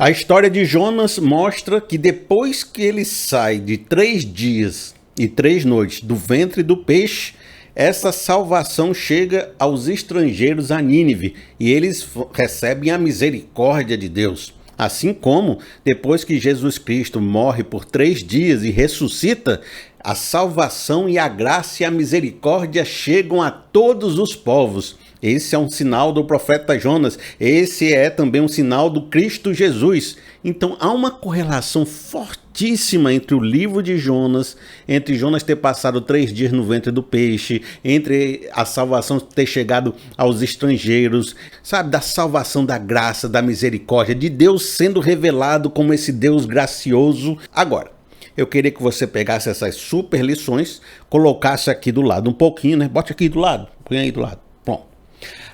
A história de Jonas mostra que depois que ele sai de 3 dias e 3 noites do ventre do peixe, essa salvação chega aos estrangeiros a Nínive e eles recebem a misericórdia de Deus. Assim como, depois que Jesus Cristo morre por 3 dias e ressuscita, a salvação e a graça e a misericórdia chegam a todos os povos. Esse é um sinal do profeta Jonas, esse é também um sinal do Cristo Jesus. Então há uma correlação fortíssima entre o livro de Jonas, entre Jonas ter passado 3 dias no ventre do peixe, entre a salvação ter chegado aos estrangeiros, sabe, da salvação, da graça, da misericórdia, de Deus sendo revelado como esse Deus gracioso. Agora, eu queria que você pegasse essas super lições, colocasse aqui do lado um pouquinho, né? Bote aqui do lado, põe aí do lado. Pronto.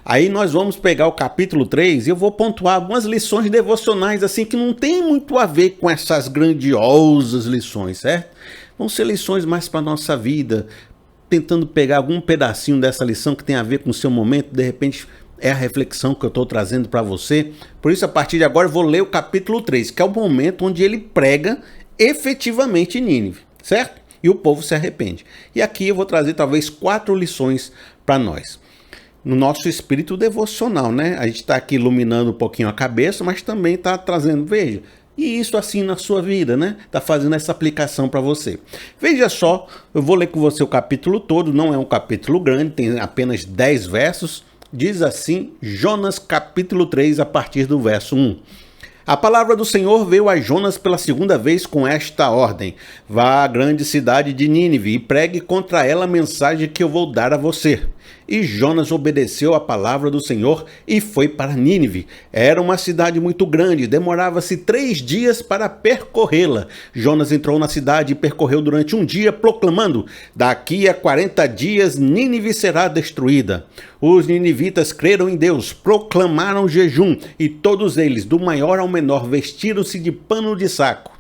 Aí nós vamos pegar o capítulo 3 e eu vou pontuar algumas lições devocionais assim que não tem muito a ver com essas grandiosas lições, certo? Vão ser lições mais para a nossa vida, tentando pegar algum pedacinho dessa lição que tem a ver com o seu momento, de repente é a reflexão que eu estou trazendo para você. Por isso, a partir de agora eu vou ler o capítulo 3, que é o momento onde ele prega efetivamente em Nínive, certo? E o povo se arrepende. E aqui eu vou trazer talvez 4 lições para nós. No nosso espírito devocional, né? A gente está aqui iluminando um pouquinho a cabeça, mas também está trazendo, veja, e isso assim na sua vida, né? Está fazendo essa aplicação para você. Veja só, eu vou ler com você o capítulo todo, não é um capítulo grande, tem apenas 10 versos. Diz assim, Jonas capítulo 3, a partir do verso 1. A palavra do Senhor veio a Jonas pela segunda vez com esta ordem: vá à grande cidade de Nínive e pregue contra ela a mensagem que eu vou dar a você. E Jonas obedeceu a palavra do Senhor e foi para Nínive. Era uma cidade muito grande, demorava-se 3 dias para percorrê-la. Jonas entrou na cidade e percorreu durante um dia, proclamando: daqui a 40 dias Nínive será destruída. Os ninivitas creram em Deus, proclamaram jejum, e todos eles, do maior ao menor, vestiram-se de pano de saco.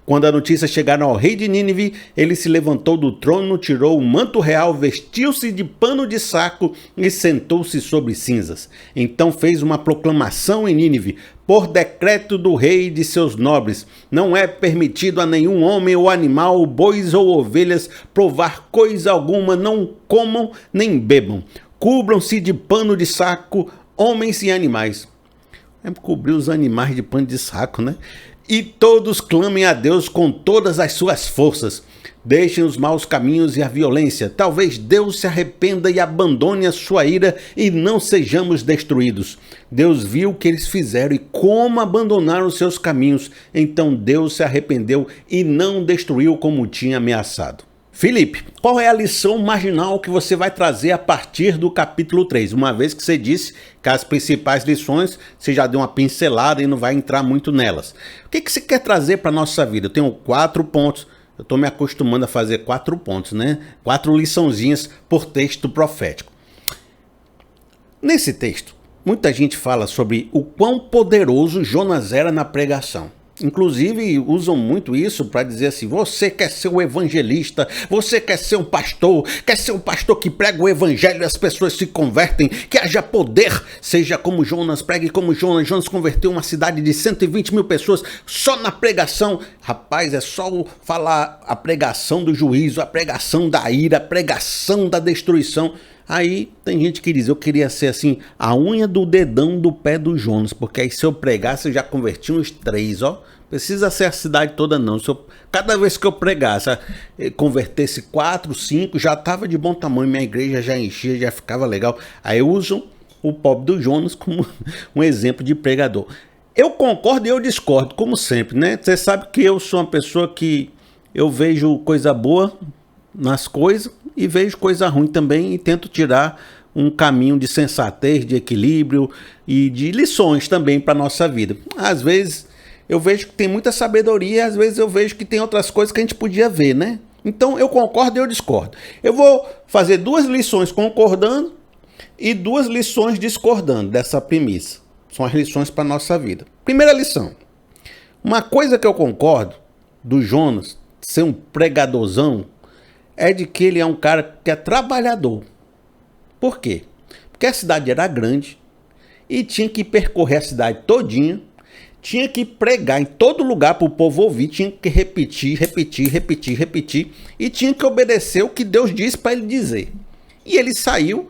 Quando a notícia chegaram ao rei de Nínive, ele se levantou do trono, tirou o manto real, vestiu-se de pano de saco e sentou-se sobre cinzas. Então fez uma proclamação em Nínive: por decreto do rei e de seus nobres, não é permitido a nenhum homem ou animal, bois ou ovelhas, provar coisa alguma, não comam nem bebam. Cubram-se de pano de saco, homens e animais. É cobrir os animais de pano de saco, né? E todos clamem a Deus com todas as suas forças. Deixem os maus caminhos e a violência. Talvez Deus se arrependa e abandone a sua ira e não sejamos destruídos. Deus viu o que eles fizeram e como abandonaram os seus caminhos. Então Deus se arrependeu e não destruiu como tinha ameaçado. Felipe, qual é a lição marginal que você vai trazer a partir do capítulo 3? Uma vez que você disse que as principais lições você já deu uma pincelada e não vai entrar muito nelas. O que você quer trazer para a nossa vida? Eu tenho 4 pontos. Eu estou me acostumando a fazer 4 pontos, né? 4 liçãozinhas por texto profético. Nesse texto, muita gente fala sobre o quão poderoso Jonas era na pregação. Inclusive usam muito isso para dizer assim: você quer ser um evangelista, você quer ser um pastor que prega o evangelho e as pessoas se convertem, que haja poder, seja como Jonas, pregue como Jonas. Jonas converteu uma cidade de 120 mil pessoas só na pregação. Rapaz, é só falar a pregação do juízo, a pregação da ira, a pregação da destruição. Aí tem gente que diz: eu queria ser assim, a unha do dedão do pé do Jonas, porque aí se eu pregasse eu já converti uns 3, ó. Precisa ser a cidade toda não. Se eu, cada vez que eu pregasse, convertesse 4, 5, já estava de bom tamanho, minha igreja já enchia, já ficava legal. Aí usam o pobre do Jonas como um exemplo de pregador. Eu concordo e eu discordo, como sempre, né? Você sabe que eu sou uma pessoa que eu vejo coisa boa nas coisas e vejo coisa ruim também e tento tirar um caminho de sensatez, de equilíbrio e de lições também para a nossa vida. Às vezes eu vejo que tem muita sabedoria, às vezes eu vejo que tem outras coisas que a gente podia ver, né? Então eu concordo e eu discordo. Eu vou fazer 2 lições concordando e 2 lições discordando dessa premissa. São as lições para a nossa vida. Primeira lição. Uma coisa que eu concordo do Jonas ser um pregadorzão é de que ele é um cara que é trabalhador. Por quê? Porque a cidade era grande e tinha que percorrer a cidade todinha, Tinha que pregar em todo lugar para o povo ouvir, tinha que repetir, repetir, repetir, repetir, e tinha que obedecer o que Deus disse para ele dizer. E ele saiu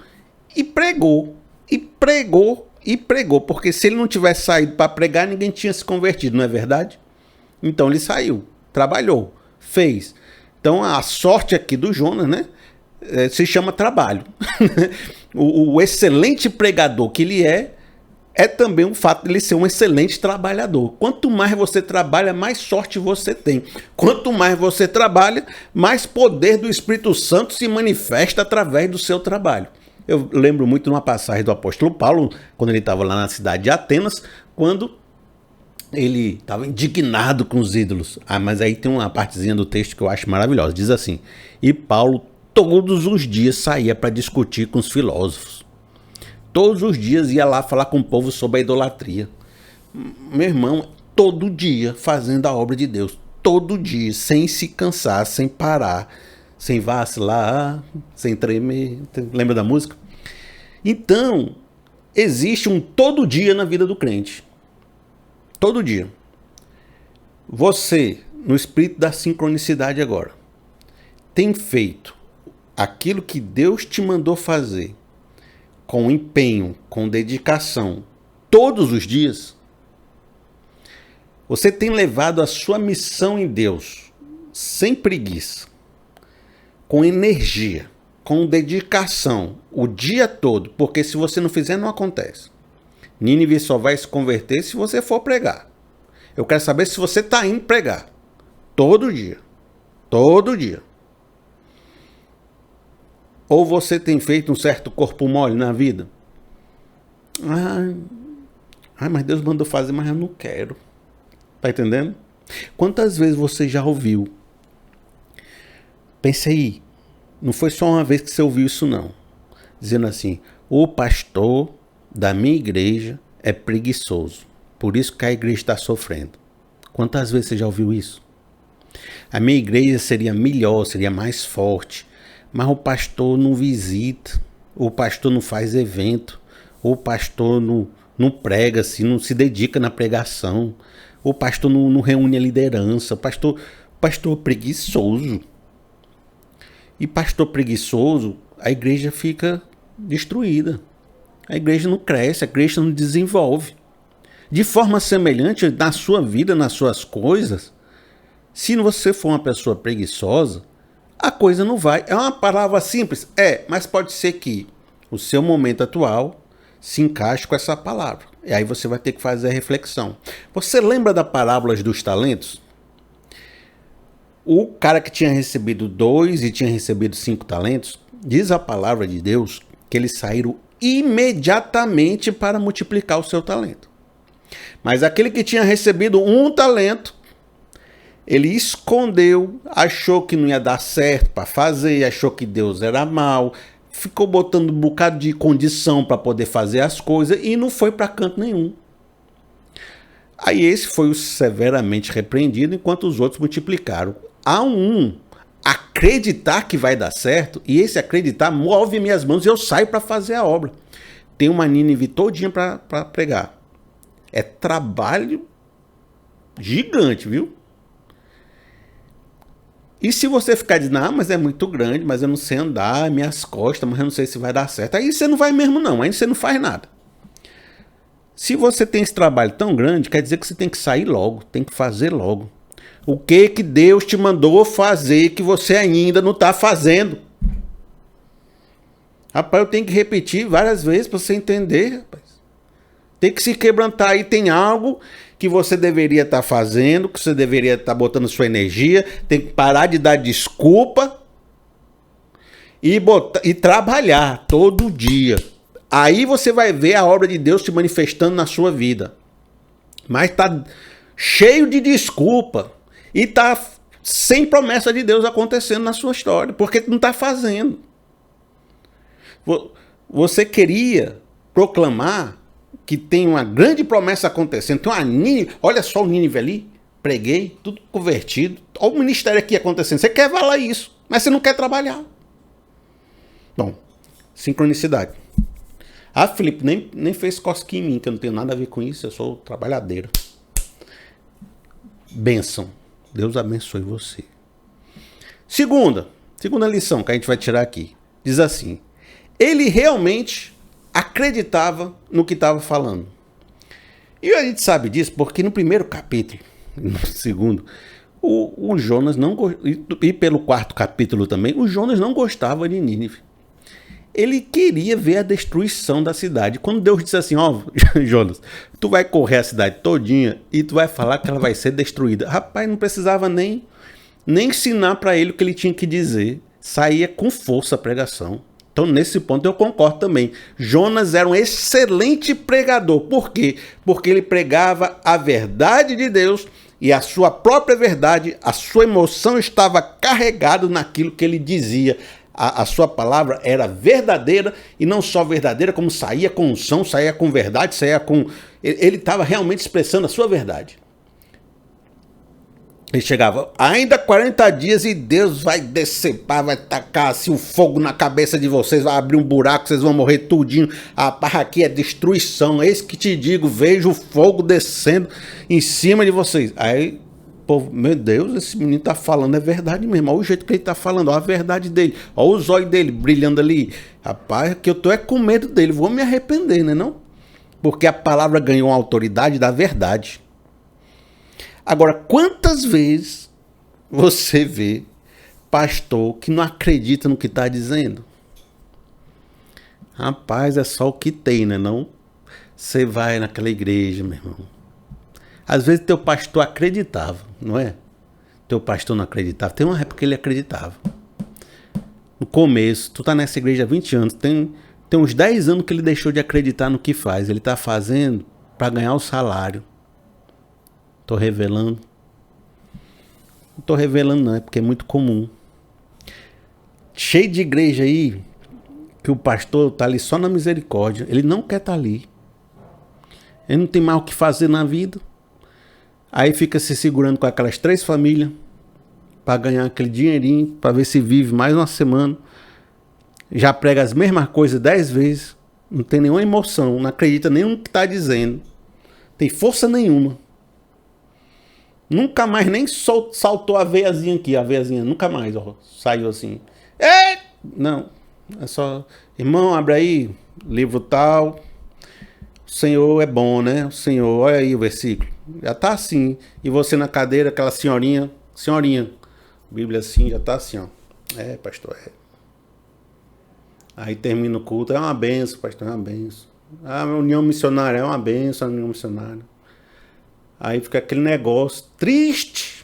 e pregou, e pregou, e pregou, porque se ele não tivesse saído para pregar, ninguém tinha se convertido, não é verdade? Então ele saiu, trabalhou, fez. Então a sorte aqui do Jonas, né, se chama trabalho. o excelente pregador que ele é também o fato de ele ser um excelente trabalhador. Quanto mais você trabalha, mais sorte você tem. Quanto mais você trabalha, mais poder do Espírito Santo se manifesta através do seu trabalho. Eu lembro muito de uma passagem do apóstolo Paulo, quando ele estava lá na cidade de Atenas, quando ele estava indignado com os ídolos. Mas aí tem uma partezinha do texto que eu acho maravilhosa. Diz assim: e Paulo todos os dias saía para discutir com os filósofos. Todos os dias ia lá falar com o povo sobre a idolatria. Meu irmão, todo dia fazendo a obra de Deus. Todo dia, sem se cansar, sem parar, sem vacilar, sem tremer. Lembra da música? Então, existe um todo dia na vida do crente. Todo dia. Você, no espírito da sincronicidade agora, tem feito aquilo que Deus te mandou fazer com empenho, com dedicação, todos os dias? Você tem levado a sua missão em Deus sem preguiça, com energia, com dedicação, o dia todo, porque se você não fizer, não acontece. Nínive só vai se converter se você for pregar. Eu quero saber se você está indo pregar. Todo dia. Todo dia. Ou você tem feito um certo corpo mole na vida? Mas Deus mandou fazer, mas eu não quero. Tá entendendo? Quantas vezes você já ouviu? Pense aí. Não foi só uma vez que você ouviu isso, não. Dizendo assim: o pastor da minha igreja é preguiçoso. Por isso que a igreja está sofrendo. Quantas vezes você já ouviu isso? A minha igreja seria melhor, seria mais forte. Mas o pastor não visita, o pastor não faz evento, o pastor não prega, assim, não se dedica na pregação, o pastor não reúne a liderança, o pastor preguiçoso. E pastor preguiçoso, a igreja fica destruída. A igreja não cresce, a igreja não desenvolve. De forma semelhante, na sua vida, nas suas coisas, se você for uma pessoa preguiçosa, a coisa não vai. É uma palavra simples? Mas pode ser que o seu momento atual se encaixe com essa palavra. E aí você vai ter que fazer a reflexão. Você lembra da parábola dos talentos? O cara que tinha recebido 2 e tinha recebido 5 talentos, diz a palavra de Deus que eles saíram imediatamente para multiplicar o seu talento. Mas aquele que tinha recebido 1 talento, ele escondeu, achou que não ia dar certo para fazer, achou que Deus era mau, ficou botando um bocado de condição para poder fazer as coisas e não foi para canto nenhum. Aí esse foi o severamente repreendido, enquanto os outros multiplicaram. Há um acreditar que vai dar certo, e esse acreditar move minhas mãos e eu saio para fazer a obra. Tem uma Nínive todinha para pregar. É trabalho gigante, viu? E se você ficar dizendo, mas é muito grande, mas eu não sei andar, minhas costas, mas eu não sei se vai dar certo. Aí você não vai mesmo não, aí você não faz nada. Se você tem esse trabalho tão grande, quer dizer que você tem que sair logo, tem que fazer logo. O que Deus te mandou fazer que você ainda não está fazendo? Rapaz, eu tenho que repetir várias vezes para você entender, rapaz. Tem que se quebrantar aí, tem algo que você deveria estar fazendo, que você deveria estar botando sua energia, tem que parar de dar desculpa e trabalhar todo dia. Aí você vai ver a obra de Deus se manifestando na sua vida. Mas tá cheio de desculpa e tá sem promessa de Deus acontecendo na sua história, porque não está fazendo. Você queria proclamar que tem uma grande promessa acontecendo. Tem uma Nínive, olha só o Nínive ali, preguei, tudo convertido. Olha o ministério aqui acontecendo. Você quer falar isso, mas você não quer trabalhar. Bom, sincronicidade. Felipe, nem fez cosquinha em mim, que eu não tenho nada a ver com isso, eu sou trabalhadeiro. bênção. Deus abençoe você. Segunda lição que a gente vai tirar aqui. Diz assim: ele realmente acreditava no que estava falando. E a gente sabe disso porque no primeiro capítulo, no segundo, o Jonas não, e pelo quarto capítulo também, o Jonas não gostava de Nínive. Ele queria ver a destruição da cidade. Quando Deus disse assim: ó, Jonas, tu vai correr a cidade todinha e tu vai falar que ela vai ser destruída. Rapaz, não precisava nem ensinar para ele o que ele tinha que dizer. Saía com força a pregação. Então, nesse ponto, eu concordo também. Jonas era um excelente pregador. Por quê? Porque ele pregava a verdade de Deus e a sua própria verdade, a sua emoção estava carregada naquilo que ele dizia. A sua palavra era verdadeira, e não só verdadeira, como saía com unção, saía com verdade, saía com... Ele estava realmente expressando a sua verdade. Ele chegava, ainda 40 dias e Deus vai decepar, vai tacar assim o fogo na cabeça de vocês, vai abrir um buraco, vocês vão morrer tudinho. A barra aqui é destruição, eis que te digo, vejo o fogo descendo em cima de vocês. Aí, povo, meu Deus, esse menino tá falando é verdade mesmo, olha o jeito que ele tá falando, olha a verdade dele, olha os olhos dele brilhando ali. Rapaz, que eu tô é com medo dele, vou me arrepender, né não? Porque a palavra ganhou a autoridade da verdade. Agora, quantas vezes você vê pastor que não acredita no que está dizendo? Rapaz, é só o que tem, né não? Você vai naquela igreja, meu irmão. Às vezes teu pastor acreditava, não é? Teu pastor não acreditava. Tem uma época que ele acreditava. No começo, tu tá nessa igreja há 20 anos, tem uns 10 anos que ele deixou de acreditar no que faz. Ele tá fazendo para ganhar o salário. Tô revelando? Não tô revelando não, é porque é muito comum. Cheio de igreja aí, que o pastor tá ali só na misericórdia. Ele não quer estar ali. Ele não tem mais o que fazer na vida. Aí fica se segurando com aquelas 3 famílias para ganhar aquele dinheirinho, para ver se vive mais uma semana. Já prega as mesmas coisas 10 vezes. Não tem nenhuma emoção, não acredita nem no que tá dizendo. Tem força nenhuma. Nunca mais nem saltou a veiazinha aqui, a veiazinha, nunca mais, ó, saiu assim. Não, é só, irmão, abre aí, livro tal, o Senhor é bom, né? O Senhor, olha aí o versículo, já tá assim. E você na cadeira, aquela senhorinha, Bíblia assim, já tá assim, ó. É, pastor, é. Aí termina o culto, é uma benção, pastor, é uma benção. A união missionária é uma benção, a união missionária. Aí fica aquele negócio triste.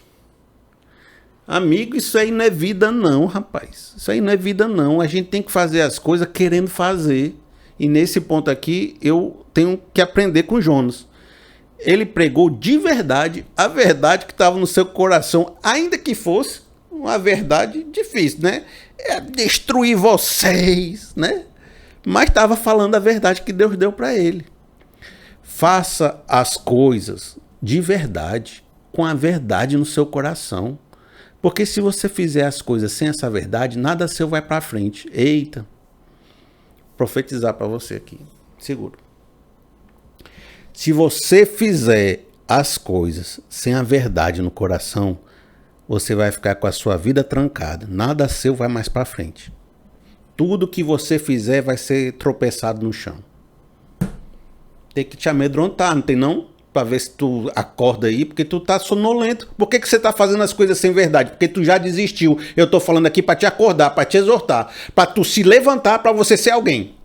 Amigo, isso aí não é vida não, rapaz. Isso aí não é vida não. A gente tem que fazer as coisas querendo fazer. E nesse ponto aqui, eu tenho que aprender com Jonas. Ele pregou de verdade a verdade que estava no seu coração, ainda que fosse uma verdade difícil, né? É destruir vocês, né? Mas estava falando a verdade que Deus deu para ele. Faça as coisas de verdade, com a verdade no seu coração. Porque se você fizer as coisas sem essa verdade, nada seu vai para frente. Eita, profetizar para você aqui, seguro. Se você fizer as coisas sem a verdade no coração, você vai ficar com a sua vida trancada. Nada seu vai mais para frente. Tudo que você fizer vai ser tropeçado no chão. Tem que te amedrontar, não tem não? Pra ver se tu acorda aí, porque tu tá sonolento. Por que você tá fazendo as coisas sem verdade? Porque tu já desistiu. Eu tô falando aqui pra te acordar, pra te exortar, pra tu se levantar, pra você ser alguém.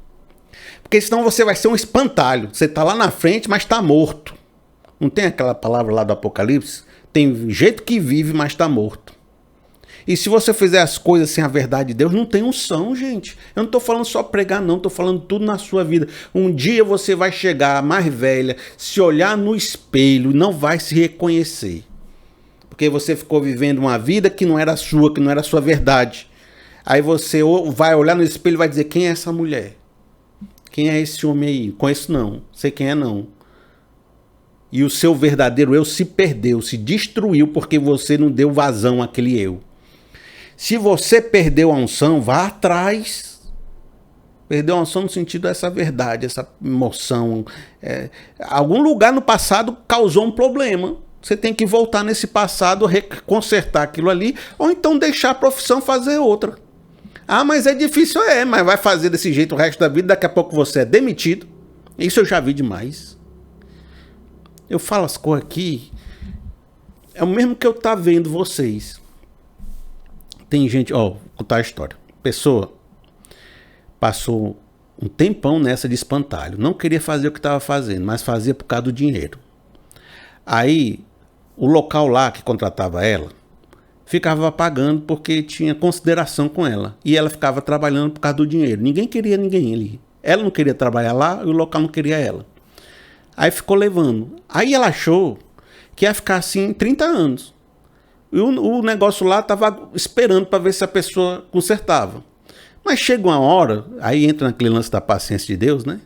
Porque senão você vai ser um espantalho. Você tá lá na frente, mas tá morto. Não tem aquela palavra lá do Apocalipse? Tem jeito que vive, mas tá morto. E se você fizer as coisas sem a verdade de Deus, não tem unção, gente. Eu não tô falando só pregar, não. Tô falando tudo na sua vida. Um dia você vai chegar mais velha, se olhar no espelho, não vai se reconhecer. Porque você ficou vivendo uma vida que não era sua, que não era sua verdade. Aí você vai olhar no espelho e vai dizer, quem é essa mulher? Quem é esse homem aí? Conheço não. Sei quem é não. E o seu verdadeiro eu se perdeu, se destruiu porque você não deu vazão àquele eu. Se você perdeu a unção, vá atrás. Perdeu a unção no sentido dessa verdade, essa emoção. Algum lugar no passado causou um problema. Você tem que voltar nesse passado, consertar aquilo ali, ou então deixar a profissão fazer outra. Ah, mas é difícil, mas vai fazer desse jeito o resto da vida, daqui a pouco você é demitido. Isso eu já vi demais. Eu falo as coisas aqui, é o mesmo que eu tá vendo vocês. Tem gente, vou contar a história. Pessoa passou um tempão nessa de espantalho. Não queria fazer o que estava fazendo, mas fazia por causa do dinheiro. Aí, o local lá que contratava ela, ficava pagando porque tinha consideração com ela. E ela ficava trabalhando por causa do dinheiro. Ninguém queria ninguém ali. Ela não queria trabalhar lá e o local não queria ela. Aí ficou levando. Aí ela achou que ia ficar assim 30 anos. E o negócio lá estava esperando para ver se a pessoa consertava. Mas chega uma hora, aí entra naquele lance da paciência de Deus, né?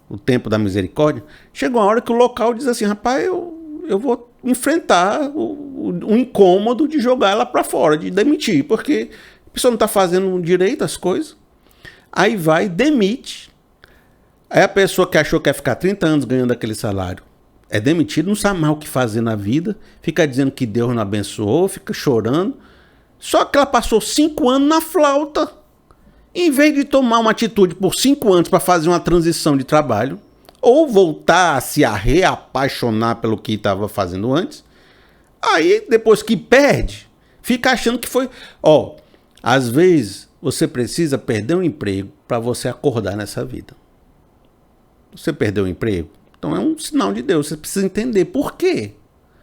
O tempo da misericórdia. Chega uma hora que o local diz assim, rapaz, eu vou enfrentar o incômodo de jogar ela para fora, de demitir, porque a pessoa não está fazendo direito as coisas. Aí vai, demite. Aí a pessoa que achou que ia ficar 30 anos ganhando aquele salário é demitido, não sabe mais o que fazer na vida, fica dizendo que Deus não abençoou, fica chorando. Só que ela passou 5 anos na flauta. Em vez de tomar uma atitude por 5 anos para fazer uma transição de trabalho, ou voltar a se reapaixonar pelo que estava fazendo antes, aí depois que perde, fica achando que foi... às vezes você precisa perder um emprego para você acordar nessa vida. Você perdeu o emprego? Então é um sinal de Deus. Você precisa entender por quê.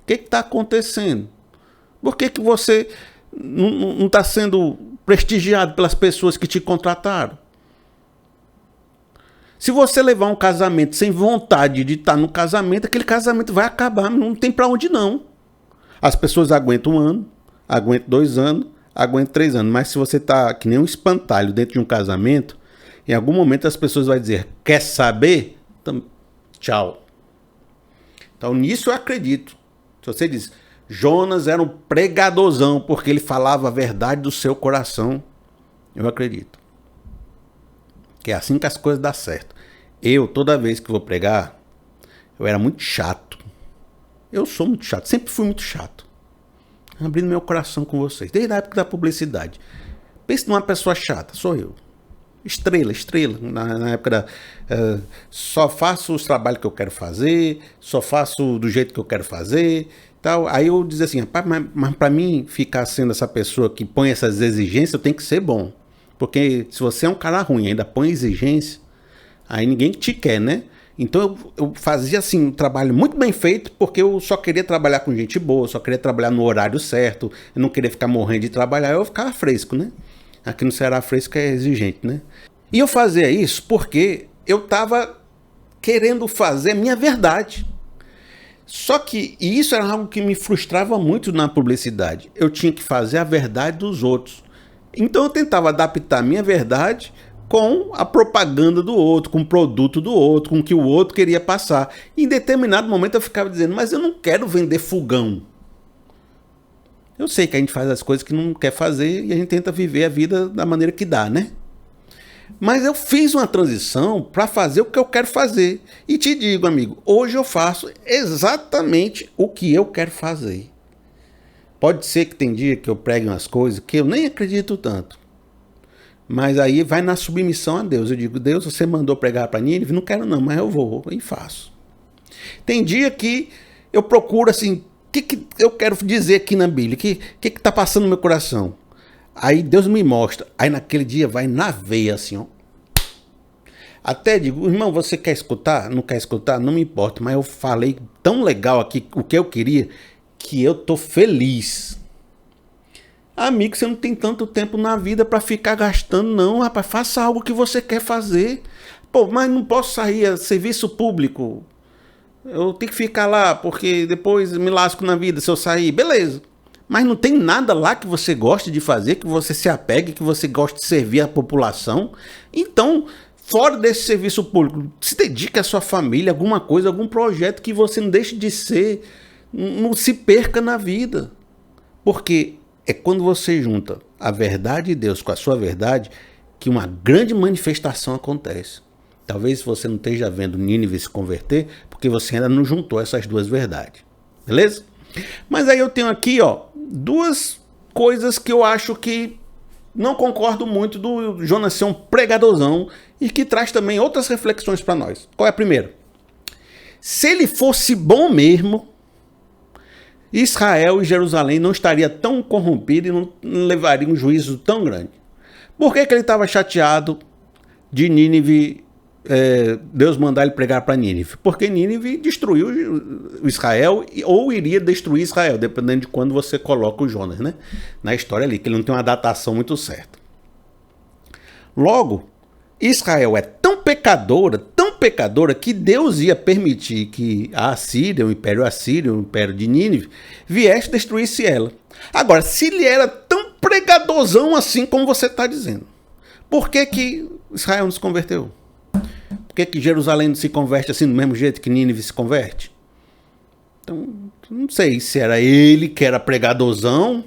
O que está acontecendo? Por que você não está sendo prestigiado pelas pessoas que te contrataram? Se você levar um casamento sem vontade de estar no casamento, aquele casamento vai acabar. Não tem para onde não. As pessoas aguentam 1 ano, aguentam 2 anos, aguentam 3 anos. Mas se você está que nem um espantalho dentro de um casamento, em algum momento as pessoas vão dizer, quer saber? Então, tchau. Então nisso eu acredito. Se você diz, Jonas era um pregadorzão porque ele falava a verdade do seu coração, eu acredito. Que é assim que as coisas dão certo. Eu, toda vez que vou pregar, eu era muito chato. Eu sou muito chato, sempre fui muito chato. Abrindo meu coração com vocês, desde a época da publicidade. Pense numa pessoa chata, sou eu. Estrela. Na época da... só faço os trabalhos que eu quero fazer, só faço do jeito que eu quero fazer, tal. Aí eu dizia assim, rapaz, mas para mim ficar sendo essa pessoa que põe essas exigências, eu tenho que ser bom. Porque se você é um cara ruim e ainda põe exigência, aí ninguém te quer, né? Então eu fazia assim um trabalho muito bem feito, porque eu só queria trabalhar com gente boa, só queria trabalhar no horário certo, eu não queria ficar morrendo de trabalhar, eu ficava fresco, né? Aqui no Ceará fresco é exigente, né? E eu fazia isso porque eu estava querendo fazer a minha verdade. Só que e isso era algo que me frustrava muito na publicidade. Eu tinha que fazer a verdade dos outros. Então eu tentava adaptar a minha verdade com a propaganda do outro, com o produto do outro, com o que o outro queria passar. E em determinado momento eu ficava dizendo, mas eu não quero vender fogão. Eu sei que a gente faz as coisas que não quer fazer e a gente tenta viver a vida da maneira que dá, né? Mas eu fiz uma transição para fazer o que eu quero fazer. E te digo, amigo, hoje eu faço exatamente o que eu quero fazer. Pode ser que tem dia que eu pregue umas coisas que eu nem acredito tanto. Mas aí vai na submissão a Deus. Eu digo, Deus, você mandou pregar para Nínive? Não quero não, mas eu vou e faço. Tem dia que eu procuro assim, o que eu quero dizer aqui na Bíblia? O que está passando no meu coração? Aí Deus me mostra. Aí naquele dia vai na veia assim, ó. Até digo, irmão, você quer escutar? Não quer escutar? Não me importa. Mas eu falei tão legal aqui o que eu queria que eu tô feliz. Amigo, você não tem tanto tempo na vida para ficar gastando, não, rapaz. Faça algo que você quer fazer. Pô, mas não posso sair a serviço público. Eu tenho que ficar lá porque depois me lasco na vida se eu sair. Beleza. Mas não tem nada lá que você goste de fazer, que você se apegue, que você goste de servir a população. Então, fora desse serviço público, se dedique à sua família, alguma coisa, algum projeto que você não deixe de ser, não se perca na vida. Porque é quando você junta a verdade de Deus com a sua verdade que uma grande manifestação acontece. Talvez você não esteja vendo Nínive se converter porque você ainda não juntou essas duas verdades. Beleza? Mas aí eu tenho aqui, ó, duas coisas que eu acho que não concordo muito do Jonas ser um pregadorzão e que traz também outras reflexões para nós. Qual é a primeira? Se ele fosse bom mesmo, Israel e Jerusalém não estaria tão corrompido e não levaria um juízo tão grande. Por que ele estava chateado de Nínive, Deus mandar ele pregar para Nínive? Porque Nínive destruiu Israel ou iria destruir Israel, dependendo de quando você coloca o Jonas, né? Na história ali, que ele não tem uma datação muito certa. Logo, Israel é tão pecadora, que Deus ia permitir que a Assíria, o Império de Nínive, viesse e destruísse ela. Agora, se ele era tão pregadorzão assim como você está dizendo, por que Israel não se converteu? Por que Jerusalém não se converte assim do mesmo jeito que Nínive se converte? Então, não sei se era ele que era pregadorzão,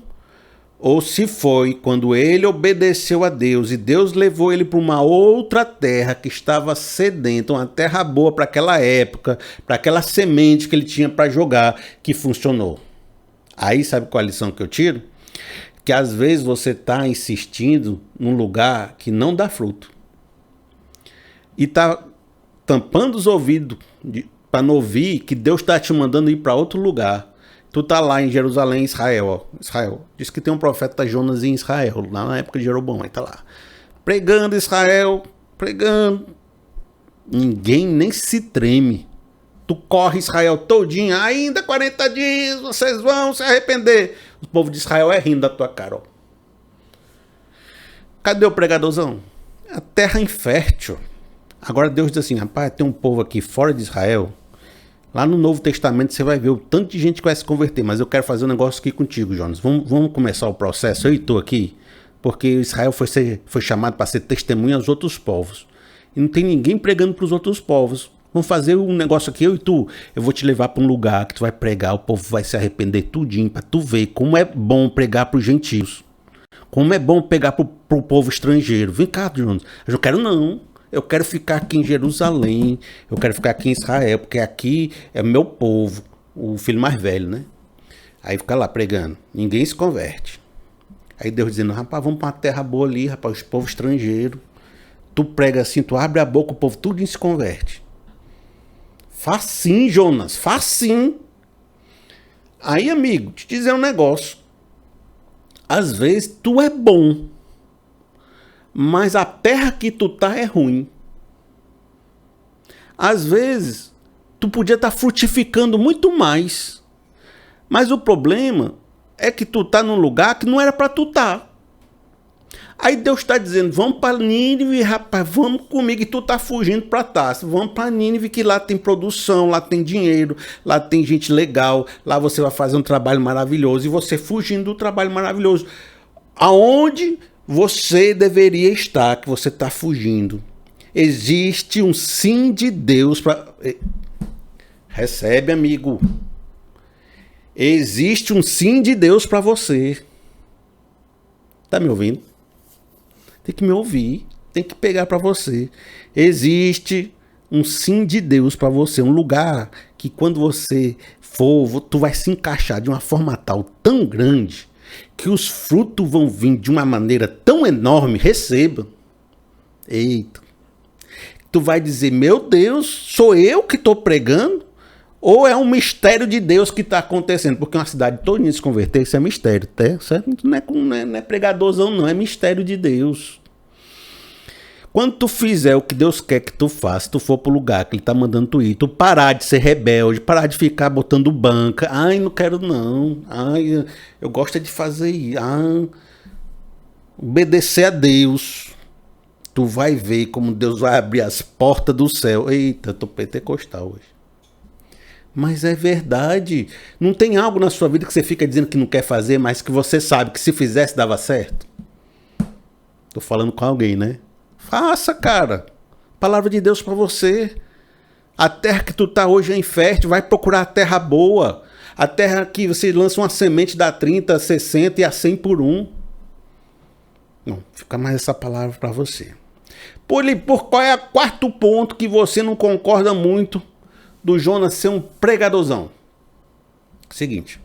ou se foi quando ele obedeceu a Deus e Deus levou ele para uma outra terra que estava sedenta, uma terra boa para aquela época, para aquela semente que ele tinha para jogar, que funcionou. Aí sabe qual é a lição que eu tiro? Que às vezes você está insistindo num lugar que não dá fruto. E está tampando os ouvidos para não ouvir que Deus está te mandando ir para outro lugar. Tu tá lá em Jerusalém, Israel, ó. Israel. Diz que tem um profeta Jonas em Israel, lá na época de Jeroboão, aí tá lá. Pregando Israel, pregando. Ninguém nem se treme. Tu corre Israel todinho, ainda 40 dias, vocês vão se arrepender. O povo de Israel é rindo da tua cara, ó. Cadê o pregadorzão? A terra infértil. Agora Deus diz assim, rapaz, tem um povo aqui fora de Israel. Lá no Novo Testamento você vai ver o tanto de gente que vai se converter, mas eu quero fazer um negócio aqui contigo, Jonas. Vamos começar o processo, eu e tu aqui, porque Israel foi chamado para ser testemunha aos outros povos. E não tem ninguém pregando para os outros povos. Vamos fazer um negócio aqui, eu e tu. Eu vou te levar para um lugar que tu vai pregar, o povo vai se arrepender tudinho, para tu ver como é bom pregar para os gentios. Como é bom pregar para o povo estrangeiro. Vem cá, Jonas. Eu não quero não. Eu quero ficar aqui em Jerusalém, eu quero ficar aqui em Israel, porque aqui é meu povo, o filho mais velho, né? Aí fica lá pregando, ninguém se converte. Aí Deus dizendo, rapaz, vamos para uma terra boa ali, rapaz, o povo estrangeiro. Tu prega assim, tu abre a boca, o povo tudo se converte. Facinho, Jonas, facinho. Aí, amigo, te dizer um negócio. Às vezes tu é bom, mas a terra que tu tá é ruim. Às vezes, tu podia estar frutificando muito mais. Mas o problema é que tu tá num lugar que não era para tu tá. Aí Deus está dizendo, vamos para Nínive, rapaz, vamos comigo, e tu tá fugindo para Tarso. Vamos para Nínive, que lá tem produção, lá tem dinheiro, lá tem gente legal, lá você vai fazer um trabalho maravilhoso, e você fugindo do trabalho maravilhoso. Aonde você deveria estar, que você está fugindo? Existe um sim de Deus para... Recebe, amigo. Existe um sim de Deus para você. Tá me ouvindo? Tem que me ouvir. Tem que pegar para você. Existe um sim de Deus para você. Um lugar que quando você for, tu vai se encaixar de uma forma tal, tão grande, que os frutos vão vir de uma maneira tão enorme. Receba. Eita. Tu vai dizer, meu Deus, sou eu que estou pregando? Ou é um mistério de Deus que está acontecendo? Porque uma cidade toda se converter, isso é mistério, tá? Certo? Não é pregadorzão, não. É mistério de Deus. Quando tu fizer o que Deus quer que tu faça, tu for pro lugar que Ele está mandando tu ir, tu parar de ser rebelde, parar de ficar botando banca. Ai, não quero não. Ai, eu gosto de fazer isso. Obedecer a Deus. Tu vai ver como Deus vai abrir as portas do céu. Eita, eu tô pentecostal hoje. Mas é verdade. Não tem algo na sua vida que você fica dizendo que não quer fazer, mas que você sabe que se fizesse dava certo? Tô falando com alguém, né? Faça, cara. Palavra de Deus para você. A terra que tu tá hoje é infértil. Vai procurar a terra boa. A terra que você lança uma semente dá 30, 60 e a 100 por um. Não, fica mais essa palavra para você. Por qual é o quarto ponto que você não concorda muito do Jonas ser um pregadorzão? Seguinte.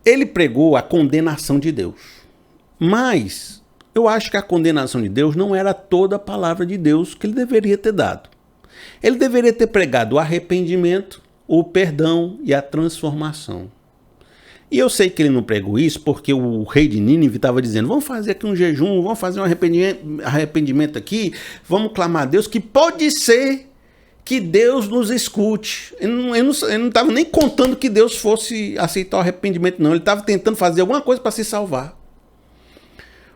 Ele pregou a condenação de Deus. Mas eu acho que a condenação de Deus não era toda a palavra de Deus que ele deveria ter dado. Ele deveria ter pregado o arrependimento, o perdão e a transformação. E eu sei que ele não pregou isso porque o rei de Nínive estava dizendo, vamos fazer aqui um jejum, vamos fazer um arrependimento aqui, vamos clamar a Deus, que pode ser que Deus nos escute. Ele não estava nem contando que Deus fosse aceitar o arrependimento, não. Ele estava tentando fazer alguma coisa para se salvar.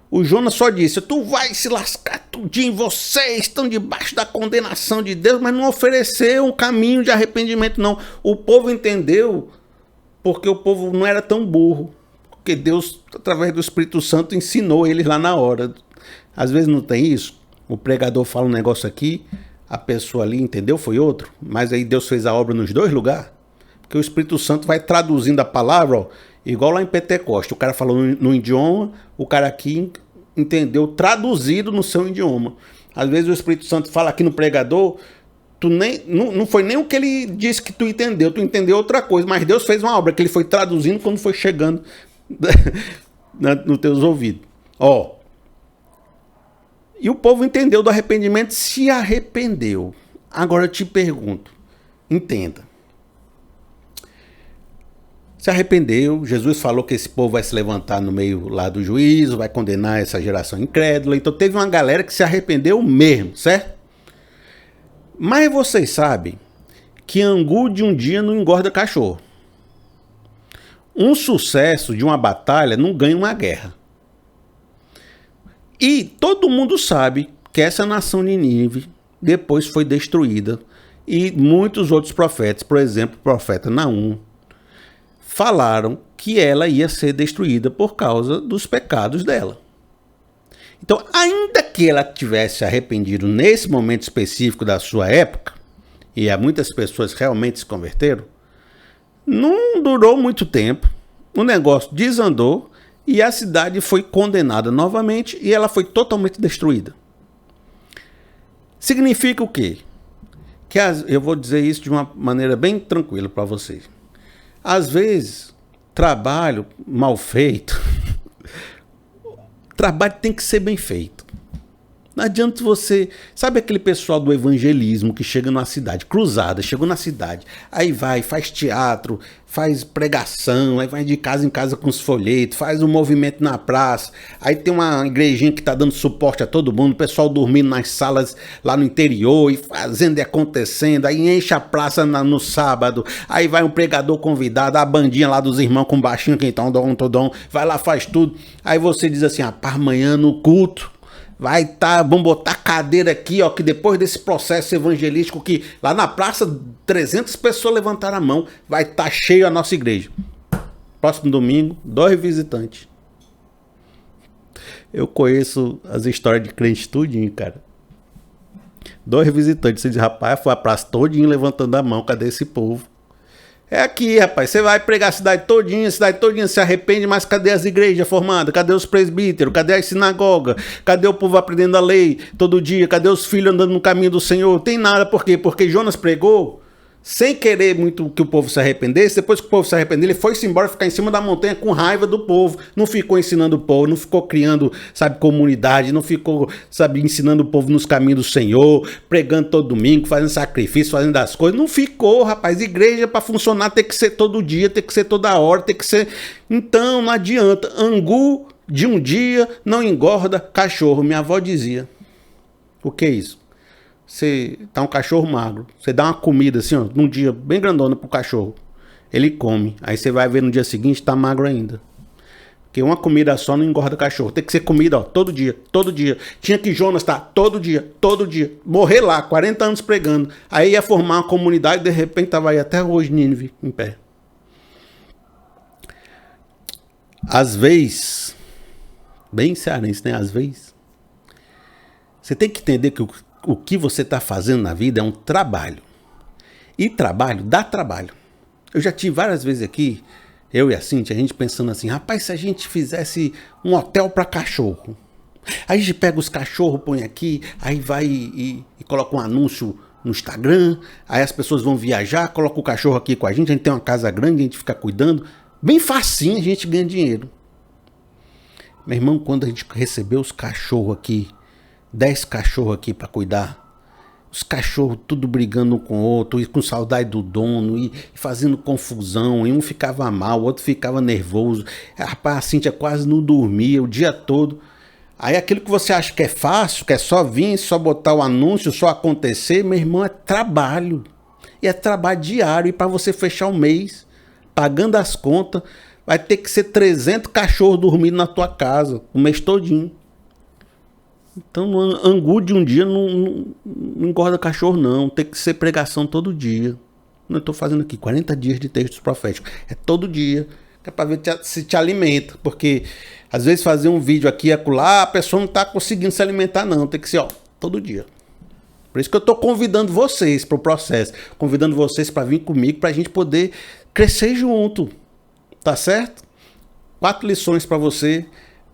O Jonas só disse, tu vai se lascar tudinho, vocês estão debaixo da condenação de Deus, mas não ofereceu um caminho de arrependimento, não. O povo entendeu porque o povo não era tão burro, porque Deus, através do Espírito Santo, ensinou eles lá na hora. Às vezes não tem isso, o pregador fala um negócio aqui, a pessoa ali entendeu, foi outro, mas aí Deus fez a obra nos dois lugares, porque o Espírito Santo vai traduzindo a palavra, ó, igual lá em Pentecoste, o cara falou no idioma, o cara aqui entendeu traduzido no seu idioma. Às vezes o Espírito Santo fala aqui no pregador, não foi nem o que ele disse que tu entendeu outra coisa, mas Deus fez uma obra que ele foi traduzindo quando foi chegando nos teus ouvidos. Ó, e o povo entendeu do arrependimento, se arrependeu. Agora eu te pergunto, entenda. Se arrependeu, Jesus falou que esse povo vai se levantar no meio lá do juízo, vai condenar essa geração incrédula, então teve uma galera que se arrependeu mesmo, certo? Mas vocês sabem que angu de um dia não engorda cachorro. Um sucesso de uma batalha não ganha uma guerra. E todo mundo sabe que essa nação de Nínive depois foi destruída. E muitos outros profetas, por exemplo, o profeta Naum, falaram que ela ia ser destruída por causa dos pecados dela. Então, ainda que ela tivesse arrependido nesse momento específico da sua época, e muitas pessoas realmente se converteram, não durou muito tempo, o negócio desandou e a cidade foi condenada novamente e ela foi totalmente destruída. Significa o quê? Eu vou dizer isso de uma maneira bem tranquila para vocês. Às vezes, trabalho mal feito, trabalho tem que ser bem feito. Não adianta você... Sabe aquele pessoal do evangelismo que chega numa cidade, cruzada, chegou na cidade, aí vai, faz teatro, faz pregação, aí vai de casa em casa com os folhetos, faz um movimento na praça, aí tem uma igrejinha que tá dando suporte a todo mundo, o pessoal dormindo nas salas lá no interior e fazendo e acontecendo, aí enche a praça no sábado, aí vai um pregador convidado, a bandinha lá dos irmãos com baixinho, que então vai lá, faz tudo, aí você diz assim, para amanhã no culto, vamos botar cadeira aqui, ó, que depois desse processo evangelístico que lá na praça 300 pessoas levantaram a mão, vai estar cheio a nossa igreja. Próximo domingo, 2 visitantes. Eu conheço as histórias de crente tudinho, cara. 2 visitantes, você diz, rapaz, foi a praça todinha levantando a mão, cadê esse povo? É aqui, rapaz, você vai pregar a cidade todinha se arrepende, mas cadê as igrejas formadas? Cadê os presbíteros? Cadê as sinagogas? Cadê o povo aprendendo a lei todo dia? Cadê os filhos andando no caminho do Senhor? Tem nada, por quê? Porque Jonas pregou sem querer muito que o povo se arrependesse. Depois que o povo se arrependeu, ele foi-se embora ficar em cima da montanha com raiva do povo. Não ficou ensinando o povo, não ficou criando, comunidade, não ficou, ensinando o povo nos caminhos do Senhor, pregando todo domingo, fazendo sacrifício, fazendo as coisas. Não ficou, rapaz. Igreja para funcionar tem que ser todo dia, tem que ser toda hora, tem que ser... Então, não adianta. Angu de um dia não engorda cachorro. Minha avó dizia. O que é isso? Você tá um cachorro magro, você dá uma comida assim, ó, num dia bem grandona pro cachorro, ele come, aí você vai ver no dia seguinte, tá magro ainda, porque uma comida só não engorda cachorro, tem que ser comida, ó, todo dia, tinha que Jonas tá todo dia, morrer lá, 40 anos pregando, aí ia formar uma comunidade, de repente tava aí até hoje Nínive em pé. Às vezes, bem cearense, né, às vezes, você tem que entender que o que você está fazendo na vida é um trabalho. E trabalho dá trabalho. Eu já tive várias vezes aqui, eu e a Cíntia, a gente pensando assim, rapaz, se a gente fizesse um hotel para cachorro. Aí a gente pega os cachorros, põe aqui, aí vai e coloca um anúncio no Instagram, aí as pessoas vão viajar, coloca o cachorro aqui com a gente tem uma casa grande, a gente fica cuidando. Bem facinho a gente ganha dinheiro. Meu irmão, quando a gente recebeu os cachorros aqui, 10 cachorros aqui para cuidar, os cachorros tudo brigando um com o outro, e com saudade do dono, e fazendo confusão, e um ficava mal, o outro ficava nervoso. Rapaz, a Cíntia quase não dormia o dia todo. Aí aquilo que você acha que é fácil, que é só vir, só botar o anúncio, só acontecer, meu irmão, é trabalho. E é trabalho diário, e para você fechar o mês, pagando as contas, vai ter que ser 300 cachorros dormindo na tua casa, o mês todinho. Então, angu de um dia não engorda cachorro, não. Tem que ser pregação todo dia. Eu estou fazendo aqui 40 dias de textos proféticos. É todo dia. Que é para ver se te alimenta. Porque, às vezes, fazer um vídeo aqui e acolá, a pessoa não está conseguindo se alimentar, não. Tem que ser, todo dia. Por isso que eu estou convidando vocês para o processo. Convidando vocês para vir comigo, para a gente poder crescer junto. Tá certo? 4 lições para você.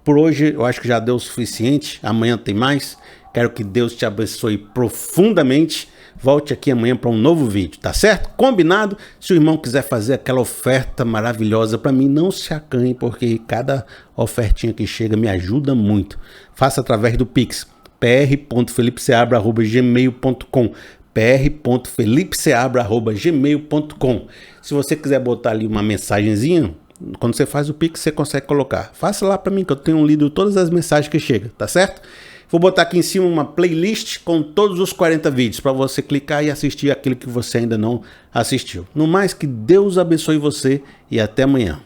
Por hoje eu acho que já deu o suficiente. Amanhã tem mais. Quero que Deus te abençoe profundamente. Volte aqui amanhã para um novo vídeo, tá certo? Combinado? Se o irmão quiser fazer aquela oferta maravilhosa para mim, não se acanhe, porque cada ofertinha que chega me ajuda muito. Faça através do Pix, pr.felipeseabra@gmail.com, pr.felipeseabra@gmail.com. Se você quiser botar ali uma mensagenzinha, quando você faz o Pix, você consegue colocar. Faça lá para mim, que eu tenho lido todas as mensagens que chegam, tá certo? Vou botar aqui em cima uma playlist com todos os 40 vídeos para você clicar e assistir aquilo que você ainda não assistiu. No mais, que Deus abençoe você e até amanhã.